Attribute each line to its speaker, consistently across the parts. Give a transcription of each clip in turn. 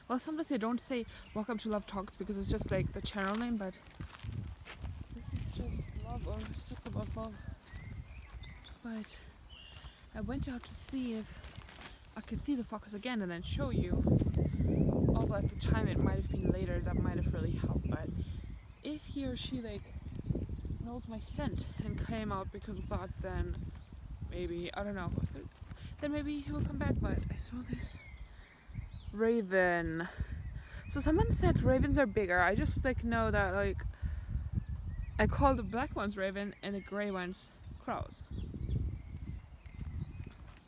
Speaker 1: Well, sometimes I don't say welcome to Love Talks because it's just like the channel name, but this is just love, or it's just about love. But I went out to see if I could see the fox again and then show you. Although at the time it might have been later, that might have really helped. But if he or she like knows my scent and came out because of that, then maybe, I don't know, then maybe he will come back. But I saw this raven. So someone said ravens are bigger. I just like know that like I call the black ones raven and the grey ones crows.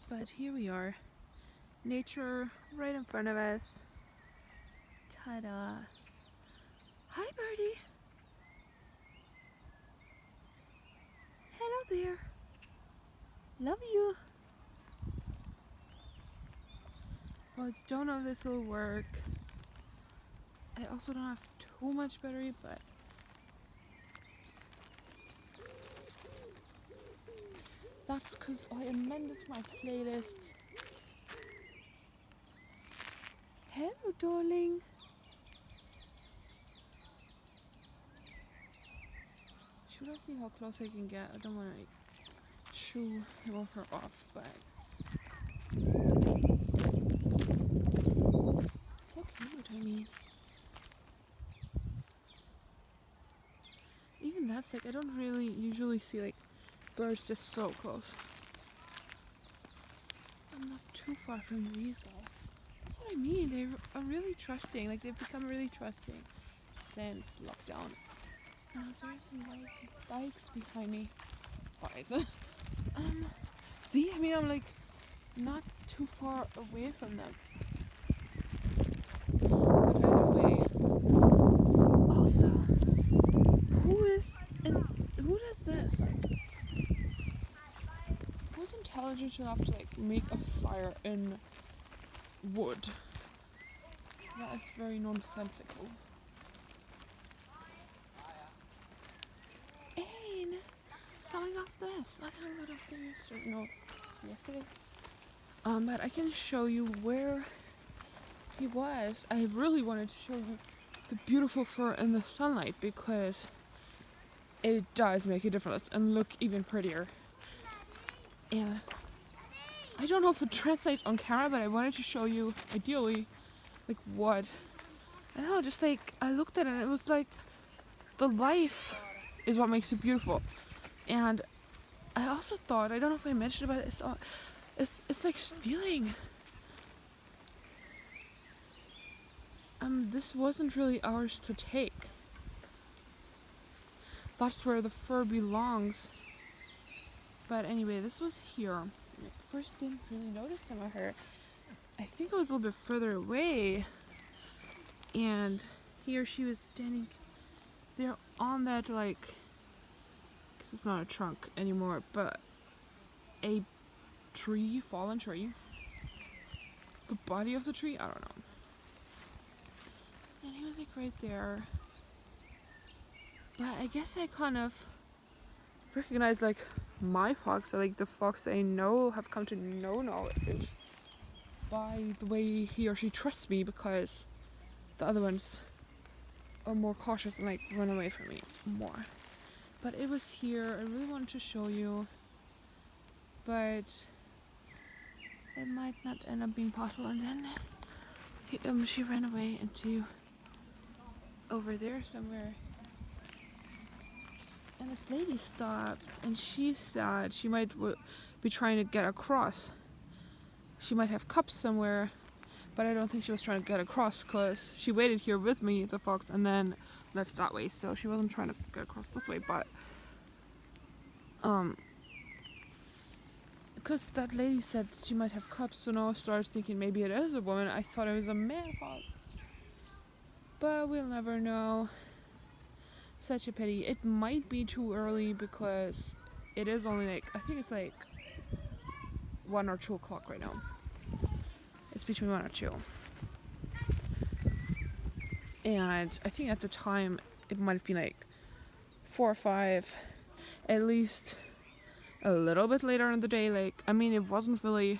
Speaker 1: But here we are, nature right in front of us. Ta-da! Hi, birdie. Hello there. Love you. Well, I don't know if this will work. I also don't have too much battery, but that's because I amended my playlist. Hello, darling. Should I see how close I can get? I don't want to like shoo her off, but so cute. I mean, even that's like I don't really usually see like birds just so close. I'm not too far from these guys. That's what I mean. They are really trusting. Like they've become really trusting since lockdown. Oh, there's some bikes behind me. Bikes. See, I mean, I'm like not too far away from them. But either way, also, who does this? Like, who's intelligent enough to like make a fire in wood? That is very nonsensical. Hey, someone got this. I got it up there yesterday. No, yesterday. But I can show you where he was. I really wanted to show you the beautiful fur in the sunlight because it does make a difference and look even prettier. And I don't know if it translates on camera, but I wanted to show you ideally like what, I don't know, just like I looked at it and it was like the life is what makes it beautiful. And I also thought, I don't know if I mentioned about it, it's like stealing. This wasn't really ours to take. That's where the fur belongs. But anyway, this was here. I first didn't really notice him or her. I think I was a little bit further away. And he or she was standing there on that, like, I guess it's not a trunk anymore, but a tree, fallen tree. The body of the tree? I don't know. And he was like right there. But I guess I kind of recognized like my fox, or like the fox I know, have come to know knowledge by the way he or she trusts me, because the other ones are more cautious and like run away from me more. But it was here. I really wanted to show you, but it might not end up being possible. And then she ran away into over there somewhere. And this lady stopped and she said she might be trying to get across. She might have cups somewhere, but I don't think she was trying to get across because she waited here with me, the fox, and then left that way. So she wasn't trying to get across this way, but because that lady said she might have cups, so now I started thinking maybe it is a woman. I thought it was a man fox, but we'll never know. Such a pity. It might be too early because it is only like, I think it's like 1 or 2 o'clock right now. It's between 1 or 2. And I think at the time it might have been like 4 or 5, at least a little bit later in the day. Like, I mean, it wasn't really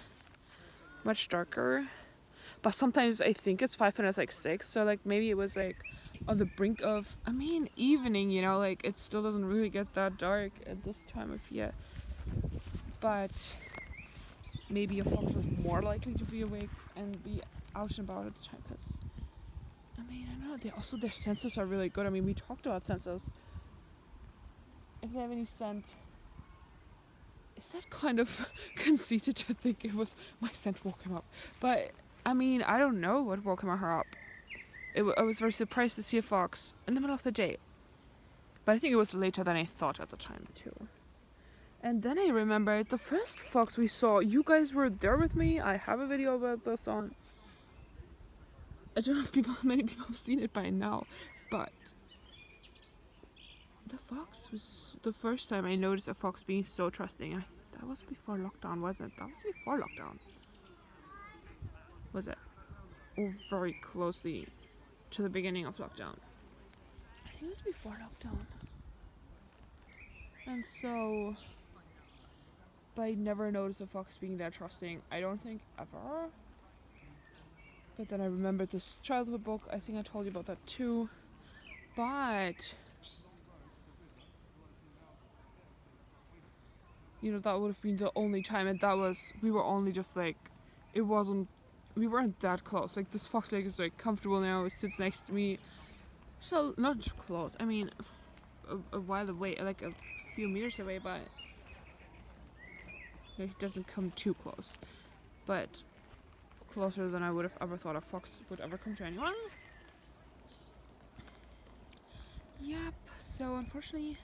Speaker 1: much darker, but sometimes I think it's 5 and it's like 6, so like maybe it was like on the brink of, I mean, evening, you know, like it still doesn't really get that dark at this time of year, but maybe a fox is more likely to be awake and be out and about at the time, because I mean, I don't know, their senses are really good. I mean, we talked about senses. If they have any scent, is that kind of conceited to think it was my scent woke him up? But I mean, I don't know what woke her up. I was very surprised to see a fox in the middle of the day, but I think it was later than I thought at the time too. And then I remembered the first fox we saw. You guys were there with me. I have a video about this on. I don't know if many people have seen it by now, but the fox was the first time I noticed a fox being so trusting. That was before lockdown, wasn't it? That was before lockdown. Was it? Or very closely to the beginning of lockdown. I think it was before lockdown. And so, but I never noticed a fox being that trusting. I don't think ever. But then I remembered this childhood book. I think I told you about that too. But you know, that would have been the only time, and that was, we were only just like, we weren't that close. Like this fox like is like comfortable now, it sits next to me. So not close, I mean a while away, like a few meters away, but you know, he doesn't come too close. But closer than I would have ever thought a fox would ever come to anyone. Yep, so unfortunately,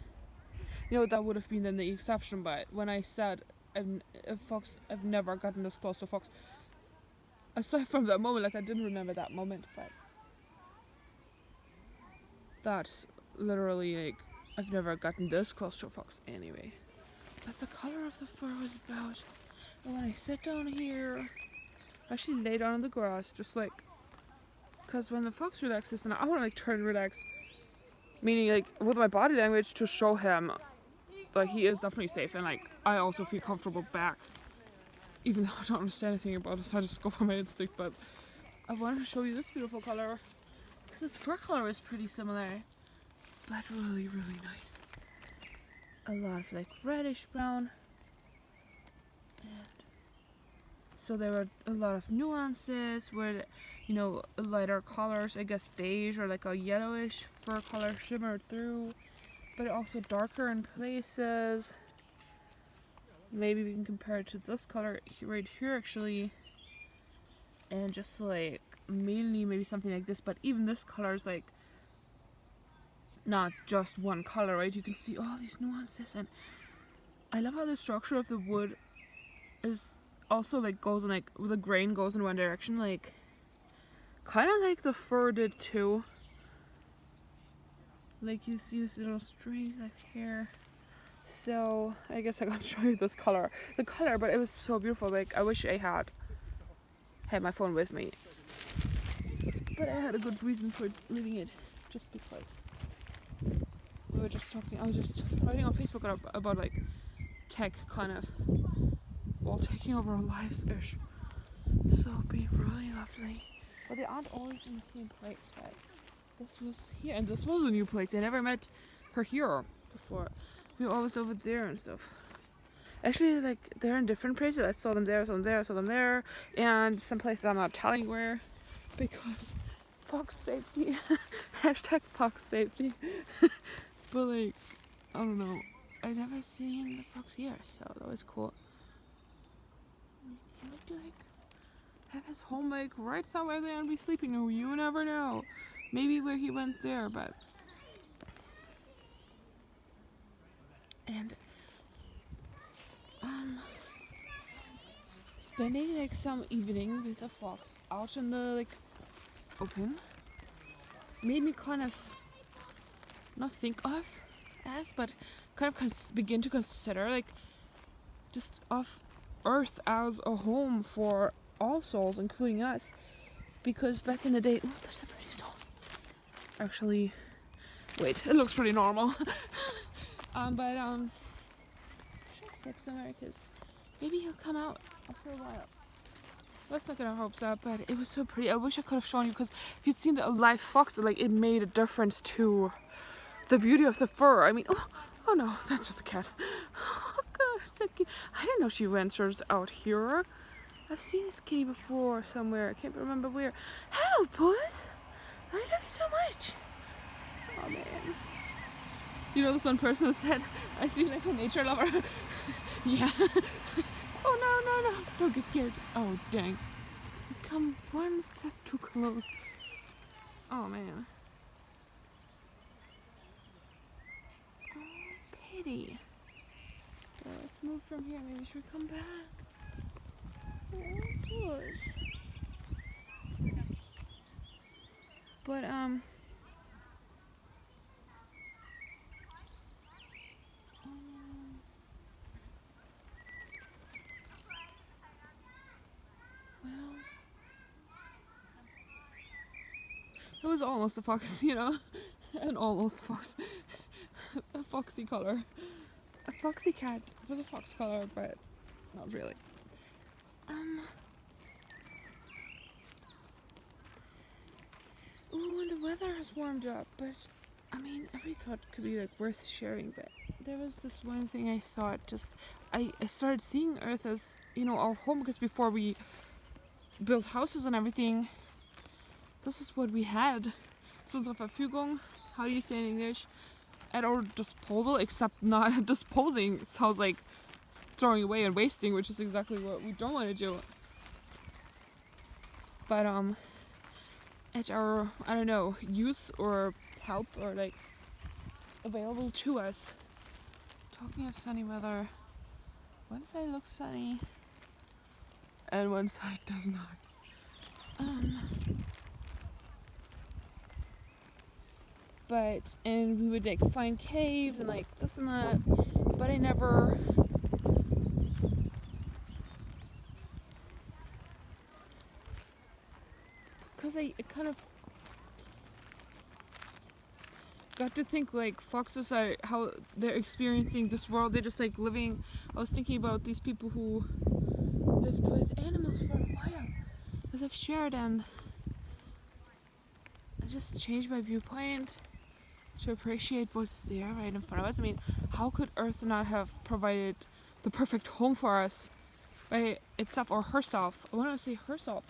Speaker 1: you know, that would have been then the exception, but when I said I've never gotten this close to a fox, aside from that moment, like I didn't remember that moment, but that's literally like, I've never gotten this close to a fox anyway. But the color of the fur was about, and when I sit down here, I actually lay down on the grass, just like, because when the fox relaxes, and I want to like turn and relax, meaning like with my body language to show him like he is definitely safe, and like I also feel comfortable back, even though I don't understand anything about it. I just go by my instinct. But I wanted to show you this beautiful color because his fur color is pretty similar, but really nice. A lot of like reddish brown, and so there were a lot of nuances where, you know, lighter colors, I guess beige or like a yellowish fur color shimmered through, but also darker in places. Maybe we can compare it to this color right here actually, and just like mainly maybe something like this, but even this color is like not just one color, right? You can see all these nuances, and I love how the structure of the wood is also like goes in like, the grain goes in one direction, like kind of like the fur did too. Like you see these little strings of hair. So I guess I gotta show you this color, but it was so beautiful. Like I wish I had my phone with me, but I had a good reason for leaving it, just because we were just talking. I was just writing on Facebook about like tech kind of while taking over our lives ish. So it'd be really lovely. But they aren't always in the same place. But this was here, and this was a new place. I never met her here before. We were always over there and stuff. Actually, like, they're in different places. I saw them there, saw them there, saw them there, and some places I'm not telling you where, because fox safety. Hashtag fox safety. But like, I don't know. I never seen the fox here, so that was cool. He might like have his home like right somewhere there and be sleeping. No, you never know. Maybe where he went there, but. And spending like some evening with a fox out in the like open made me kind of not think of as, but kind of begin to consider like just of Earth as a home for all souls, including us. Because back in the day, oh, there's a pretty stone. Actually, wait, it looks pretty normal. Should I sit somewhere, because maybe he'll come out after a while. let's not get our hopes up, but it was so pretty. I wish I could have shown you, because if you'd seen the live fox, like, it made a difference to the beauty of the fur. I mean, oh no, that's just a cat. Oh god, so cute. I didn't know she ventures out here. I've seen this kitty before somewhere. I can't remember where. Hello, Puss. I love you so much. Oh man. You know, this one person who said, I seem like a nature lover. Yeah. Oh no, don't get scared. Oh dang. You come one step too close. Oh man. Oh, pity. So let's move from here. Maybe should we come back? Oh, push. But well, it was almost a fox, you know, an almost fox, a foxy color, a foxy cat with a fox color, but not really. Ooh, and the weather has warmed up, but I mean, every thought could be like worth sharing. But there was this one thing I thought, just I started seeing Earth as, you know, our home, because before we built houses and everything, this is what we had. So zur Verfügung, how do you say in English? At our disposal, except not disposing sounds like throwing away and wasting, which is exactly what we don't want to do. But at our, I don't know, use or help, or like available to us. Talking of sunny weather, one side looks sunny and one side does not. But, and we would like find caves and like this and that, but I never, because I kind of got to think like foxes are, how they're experiencing this world. They're just like living. I was thinking about these people who lived with animals for a while, as I've shared, and I just changed my viewpoint to appreciate what's there right in front of us. I mean, how could Earth not have provided the perfect home for us by itself or herself? I want to say herself.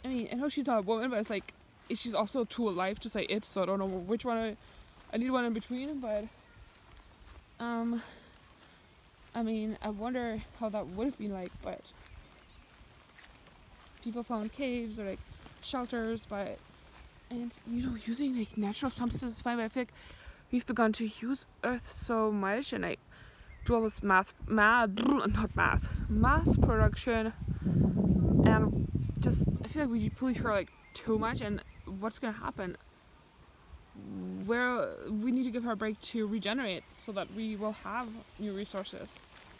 Speaker 1: I mean, I know she's not a woman, but it's like, she's also a tool alive to say it, so I don't know which one I need one in between, but I mean, I wonder how that would have been like. But people found caves or like shelters, but, and you know, using like natural substances is fine, but I feel like we've begun to use Earth so much, and like do all this mass production, and just I feel like we really hear like too much. And what's gonna happen? Where we need to give her a break to regenerate, so that we will have new resources,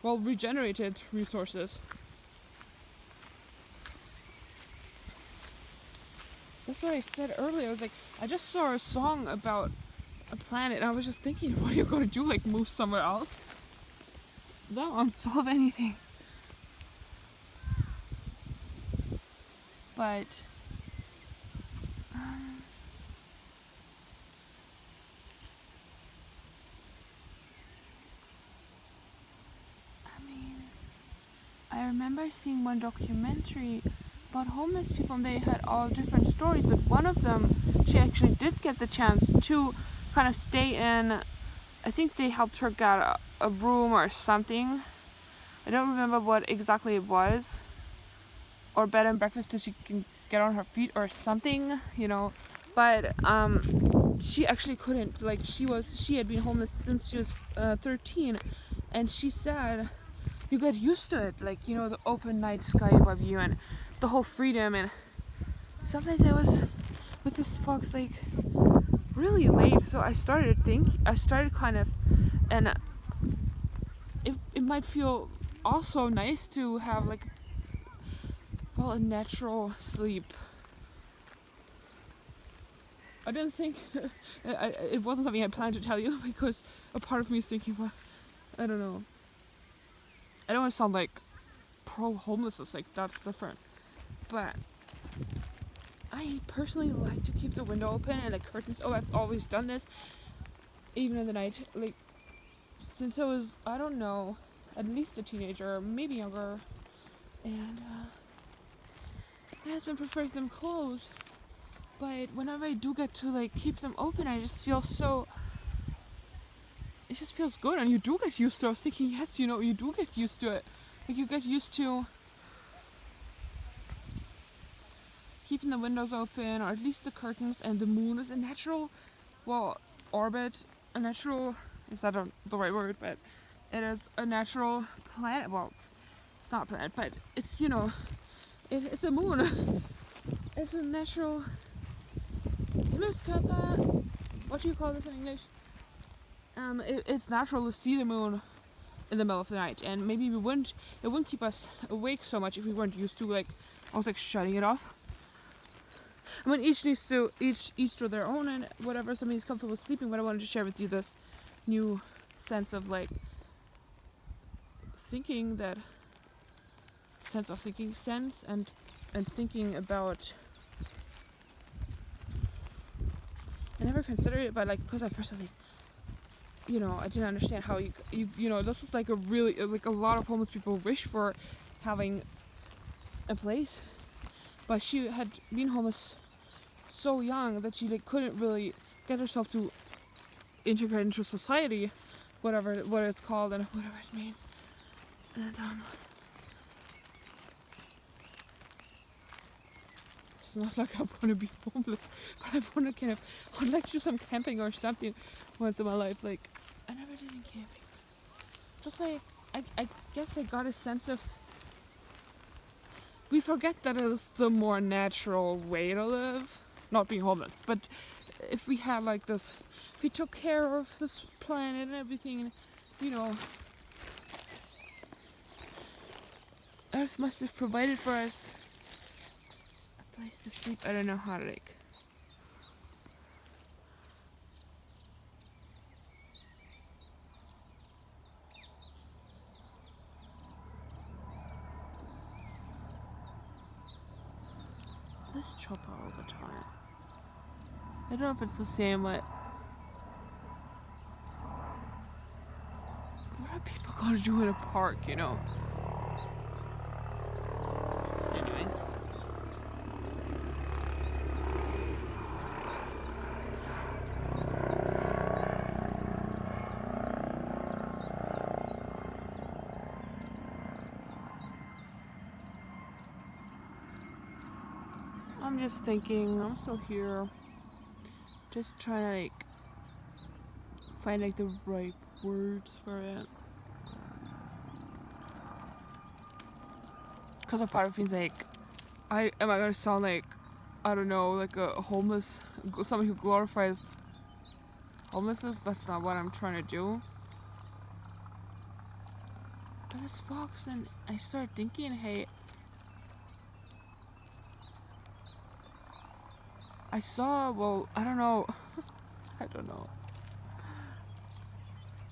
Speaker 1: well, regenerated resources. That's what I said earlier. I was like, I just saw a song about a planet, and I was just thinking, what are you gonna do? Like, move somewhere else? That won't solve anything. But I mean, I remember seeing one documentary about homeless people, and they had all different stories, but one of them, she actually did get the chance to kind of stay in. I think they helped her get a room or something. I don't remember what exactly it was, or bed and breakfast so she can get on her feet or something, you know. But she actually couldn't, like, she had been homeless since she was 13, and she said you get used to it, like, you know, the open night sky above you and the whole freedom. And sometimes I was with this fox like really late, so I started kind of, and it might feel also nice to have like, well, a natural sleep. I didn't think it wasn't something I planned to tell you, because a part of me is thinking, well, I don't know. I don't want to sound like pro homelessness, like that's different. But I personally like to keep the window open and the curtains. Oh, I've always done this, even in the night. Like since I was, I don't know, at least a teenager, maybe younger, and my husband prefers them closed. But whenever I do get to like keep them open, I just feel so. It just feels good, and you do get used to it. I was thinking, yes, you know, you do get used to it. Like you get used to keeping the windows open, or at least the curtains, and the moon is a natural, well, orbit. A natural, is that the right word? But it is a natural planet. Well, it's not a planet, but it's, you know, it's a moon. It's a natural Himmelskörper. What do you call this in English? It's natural to see the moon in the middle of the night, and maybe it wouldn't keep us awake so much if we weren't used to like almost like shutting it off. I mean, each to their own, and whatever somebody's comfortable sleeping. But I wanted to share with you this new sense of like thinking and thinking about. I never considered it, but like because at first I was like, you know, I didn't understand how you know, this is like a really, like a lot of homeless people wish for having a place, but she had been homeless so young that she like couldn't really get herself to integrate into society, what it's called and whatever it means. And it's not like I want to be homeless, but I want to I'd like to do some camping or something once in my life. Like I never did any camping. Just like I guess I got a sense of, we forget that it is the more natural way to live, not being homeless. But if we had like this, if we took care of this planet and everything, you know, Earth must have provided for us a place to sleep. I don't know how to like. This chopper all the time. I don't know if it's the same, but what are people gonna do in a park, you know? Anyways. I'm just thinking, I'm still here. Just trying to like find like the right words for it. Because a part of me is like, am I gonna sound like, I don't know, like a homeless, somebody who glorifies homelessness? That's not what I'm trying to do. But this fox, and I start thinking, hey, I saw, well, I don't know, I don't know.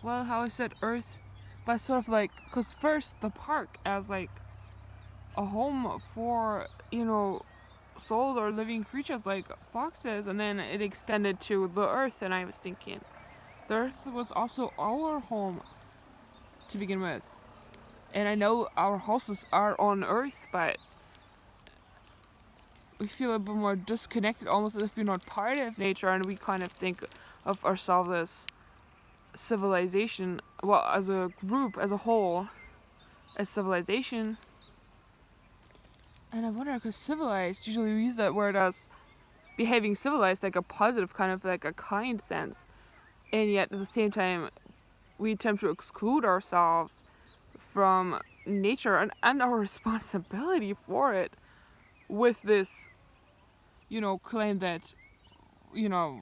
Speaker 1: Well, how I said Earth, but sort of like, because first the park as like a home for, you know, soul or living creatures like foxes, and then it extended to the Earth, and I was thinking, the Earth was also our home to begin with. And I know our houses are on Earth, but we feel a bit more disconnected, almost as if we're not part of nature, and we kind of think of ourselves as civilization, well, as a group, as a whole, as civilization. And I wonder, because civilized, usually we use that word as behaving civilized, like a positive kind of, like a kind sense. And yet, at the same time, we attempt to exclude ourselves from nature and our responsibility for it with this, you know, claim that, you know,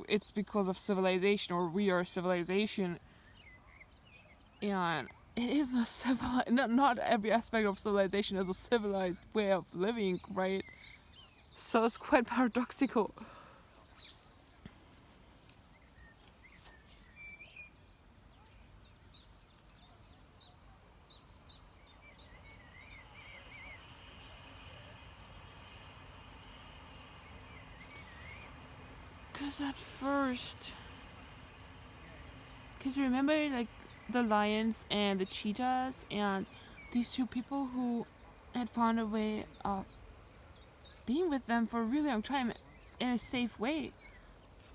Speaker 1: it's because of civilization, or we are civilization. And it is a civilized, not every aspect of civilization is a civilized way of living, right? So it's quite paradoxical. Because at first, because remember, like, the lions and the cheetahs and these two people who had found a way of being with them for a really long time in a safe way.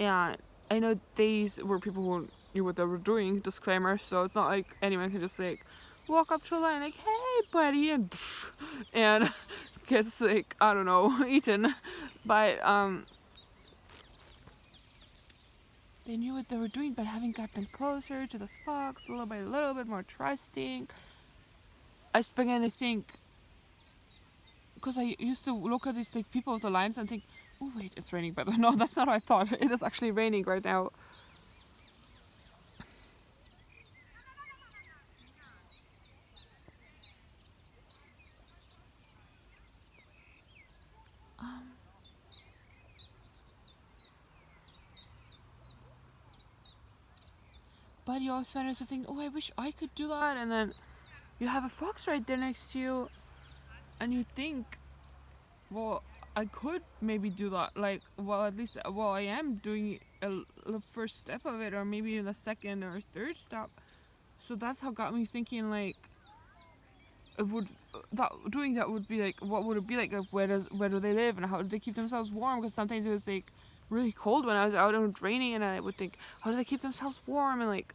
Speaker 1: And I know these were people who knew what they were doing, disclaimer, so it's not like anyone can just like walk up to a lion like, hey buddy, and gets like, I don't know, eaten. But they knew what they were doing, but having gotten closer to this fox, little by little bit more trusting, I began to think, because I used to look at these like people with the lions and think, oh wait, it's raining, but no, that's not what I thought. It is actually raining right now. But you also find yourself thinking, oh, I wish I could do that. And then you have a fox right there next to you, and you think, well, I could maybe do that. Like, well, at least, well, I am doing the first step of it, or maybe even the second or third step. So that's how got me thinking, like, it would that doing that would be like, what would it be like? Where do they live, and how do they keep themselves warm? Because sometimes it was like really cold when I was out and it was raining, and I would think, how do they keep themselves warm? And like,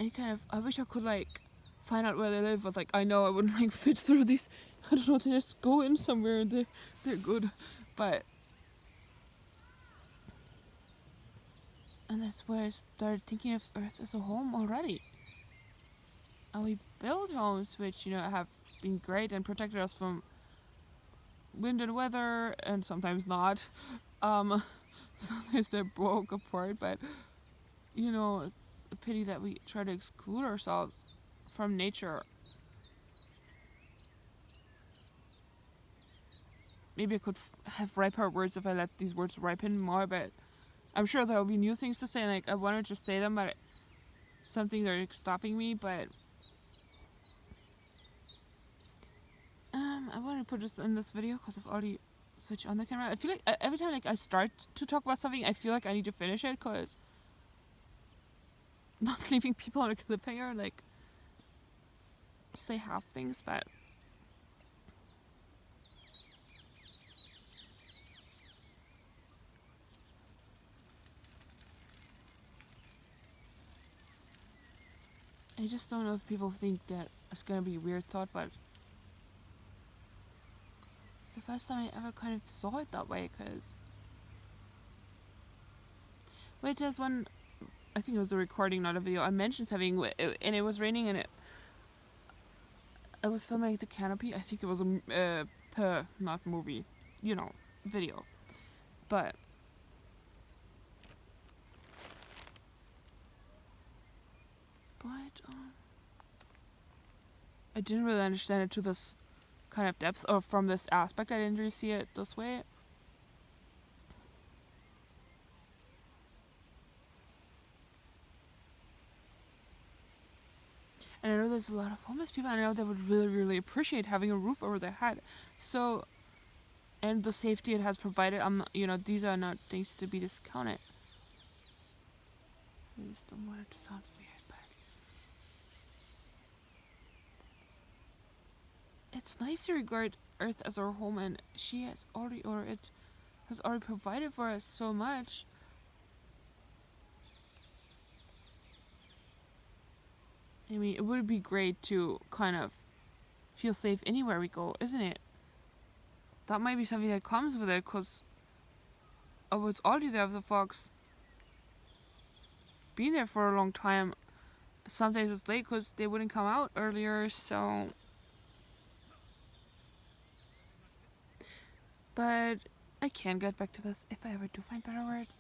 Speaker 1: and kind of, I wish I could like find out where they live, but like, I know I wouldn't like fit through these. I don't know, they just go in somewhere and they're good, but. And that's where I started thinking of Earth as a home already. And we build homes which, you know, have been great and protected us from wind and weather, and sometimes not. Sometimes they broke apart, but, you know, it's a pity that we try to exclude ourselves from nature. Maybe I could have riper words if I let these words ripen more, but I'm sure there will be new things to say. Like, I wanted to say them, but something they're stopping me. But I want to put this in this video because I've already switched on the camera. I feel like every time like I start to talk about something, I feel like I need to finish it, because not leaving people on a cliffhanger, like, say half things, but I just don't know if people think that it's gonna be a weird thought, but it's the first time I ever kind of saw it that way. Because wait, there's one, I think it was a recording, not a video, I mentioned having, and it was raining, and I was filming the canopy. I think it was a not movie, you know, video, but I didn't really understand it to this kind of depth, or from this aspect. I didn't really see it this way. And I know there's a lot of homeless people, and I know they would really, really appreciate having a roof over their head. So, and the safety it has provided, you know, these are not things to be discounted. I just don't want it to sound weird, but it's nice to regard Earth as our home, and she has already, or it has already provided for us so much. I mean, it would be great to kind of feel safe anywhere we go, isn't it? That might be something that comes with it, because I was already there with the fox. Being there for a long time, sometimes it's late because they wouldn't come out earlier, so. But I can get back to this if I ever do find better words.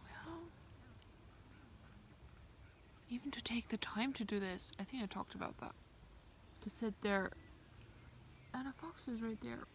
Speaker 1: Well, even to take the time to do this, I think I talked about that. To sit there And a fox is right there.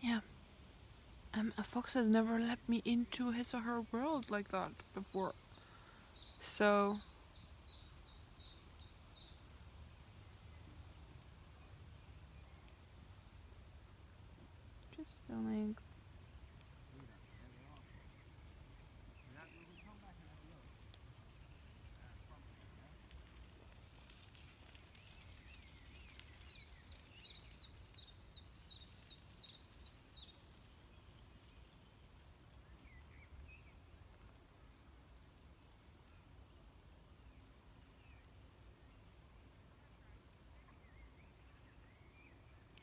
Speaker 1: Yeah. A fox has never let me into his or her world like that before. So just feeling.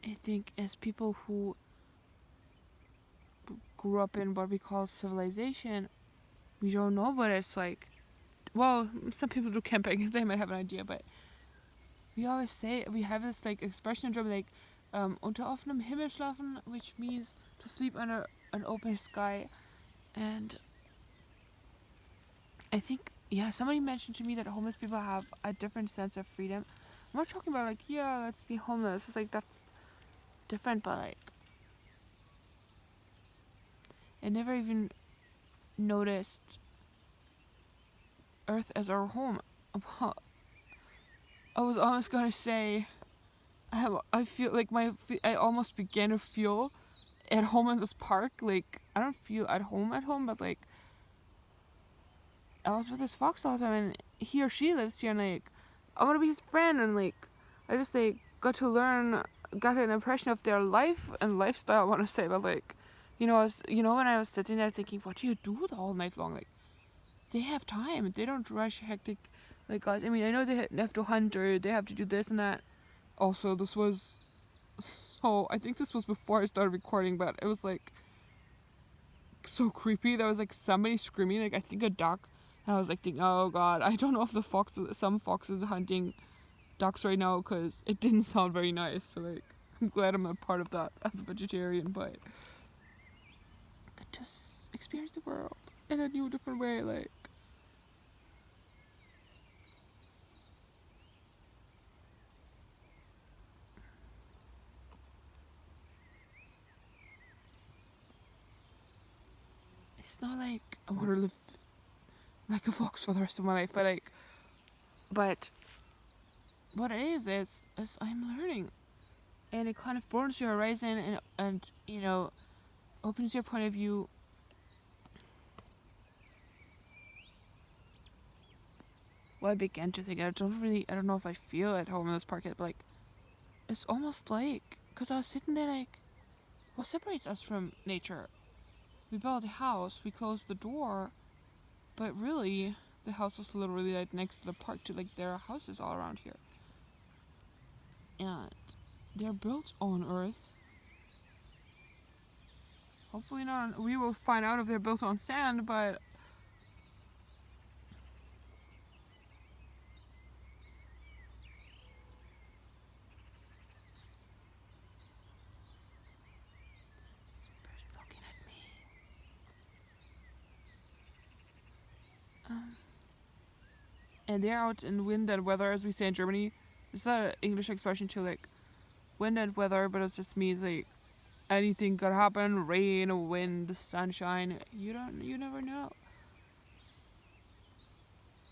Speaker 1: I think as people who grew up in what we call civilization, we don't know what it's like. Well, some people do camping, they might have an idea, but we always say, we have this like expression in German, like unter offenem Himmel schlafen, which means to sleep under an open sky. And I think, yeah, somebody mentioned to me that homeless people have a different sense of freedom. I'm not talking about like, yeah, let's be homeless. It's like that's different, but like, I never even noticed Earth as our home. I was almost gonna say, I feel like I almost began to feel at home in this park. Like I don't feel at home, but like I was with this fox all the time, and he or she lives here, and like I want to be his friend, and like I just like got an impression of their life and lifestyle. I want to say, but like when I was sitting there thinking, what do you do the whole night long? Like they have time, they don't rush hectic like us. I mean, I know they have to hunt or they have to do this and that. Also, this was I think this was before I started recording, but it was like so creepy. There was like somebody screaming, like I think a duck, and I was like thinking, oh god, I don't know if some foxes hunting ducks right now, because it didn't sound very nice. But like, I'm glad I'm a part of that as a vegetarian, but I could just experience the world in a new, different way. Like, it's not like I want to live like a fox for the rest of my life, but what it is I'm learning, and it kind of broadens your horizon and opens your point of view. Well, I began to think, I don't know if I feel at home in this park yet, but like it's almost like, because I was sitting there like, what separates us from nature? We built a house, we closed the door, but really the house is literally like next to the park too. Like there are houses all around here, and they're built on Earth. Hopefully not. We will find out if they're built on sand, but looking at me. And they're out in wind and weather, as we say in Germany. Is that an English expression too? Like wind and weather, but it just means like anything could happen: rain, wind, sunshine. You never know.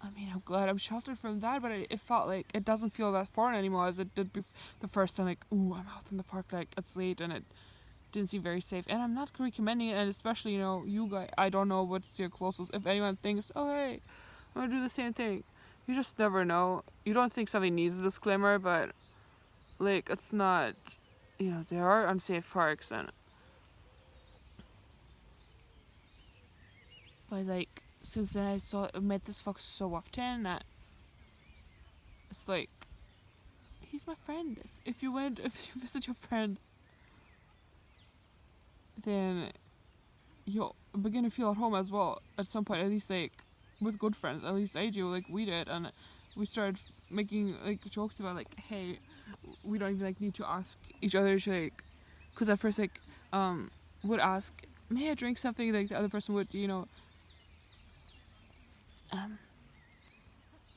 Speaker 1: I mean, I'm glad I'm sheltered from that, but it felt like it doesn't feel that foreign anymore as it did the first time. Like, ooh, I'm out in the park, like it's late, and it didn't seem very safe. And I'm not recommending it, and especially you guys. I don't know what's your closest. If anyone thinks, oh hey, I'm gonna do the same thing, you just never know. You don't think something needs a disclaimer, but like it's not. There are unsafe parks, and But like since then I met this fox so often that it's like he's my friend. If you visit your friend, then you'll begin to feel at home as well at some point. At least like with good friends. At least I do. Like we did, and we started making like jokes about like, hey, we don't even like need to ask each other to like, because at first like would ask, may I drink something? Like the other person would,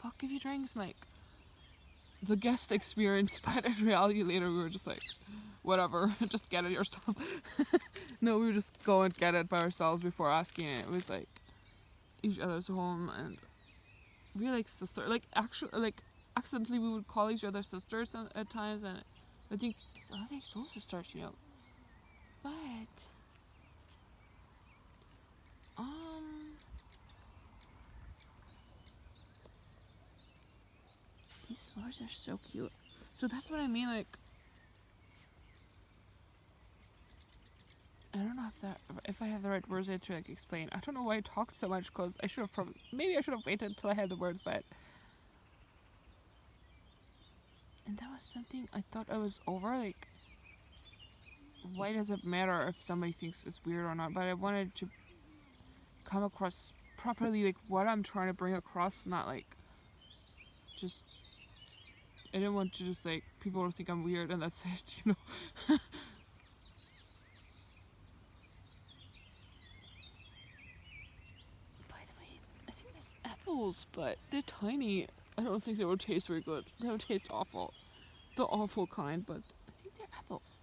Speaker 1: fuck give you drinks, and like the guest experience, but in reality later we were just like, whatever, just get it yourself. No, we would just go and get it by ourselves before asking it. It was like each other's home, and we like sister, like actually like accidentally we would call each other sisters at times, and I think soul sisters, but these flowers are so cute. So that's what I mean, like I don't know if I have the right words to like explain. I don't know why I talked so much, because I should have maybe I should have waited until I had the words, but and that was something I thought I was over, like why does it matter if somebody thinks it's weird or not? But I wanted to come across properly, like what I'm trying to bring across, not like just I didn't want to just like people to think I'm weird and that's it. By the way, I think that's apples, but they're tiny. I don't think they would taste very good. They would taste awful. The awful kind, but I think they're apples.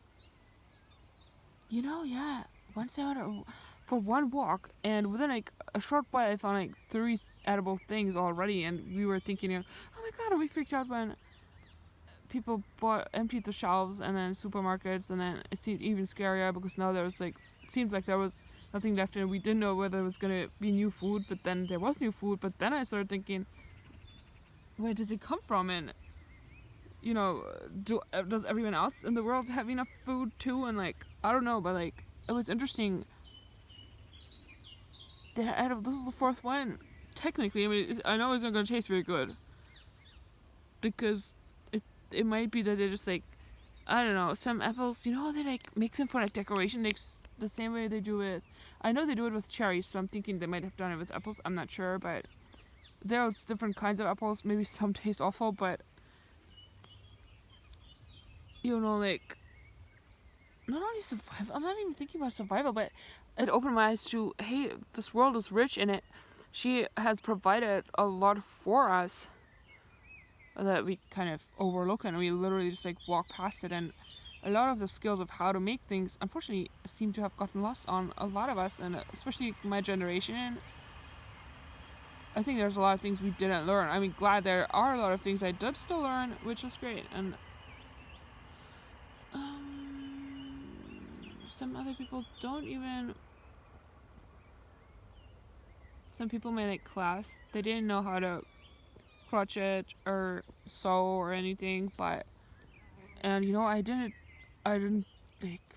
Speaker 1: Yeah. Once I went for one walk, and within like a short while, I found like 3 edible things already, and we were thinking, oh my god, are we freaked out when people emptied the shelves and then supermarkets, and then it seemed even scarier because now there was like it seemed like there was nothing left, and we didn't know whether there was gonna be new food, but then there was new food, but then I started thinking, where does it come from? And does everyone else in the world have enough food too? And like I don't know, but like it was interesting. This is the 4th one. Technically, I mean, I know it's not gonna taste very good because it might be that they're just like, I don't know, some apples. They like make them for like decoration, like the same way they do it. I know they do it with cherries, so I'm thinking they might have done it with apples. I'm not sure, but there's different kinds of apples. Maybe some taste awful, but like not only survival. I'm not even thinking about survival, but it opened my eyes to, hey, this world is rich in it. She has provided a lot for us that we kind of overlook, and we literally just like walk past it. And a lot of the skills of how to make things, unfortunately, seem to have gotten lost on a lot of us, and especially my generation. I think there's a lot of things we didn't learn. I mean, glad there are a lot of things I did still learn, which was great. And some other people don't even. Some people may like class. They didn't know how to crochet or sew or anything, and I didn't like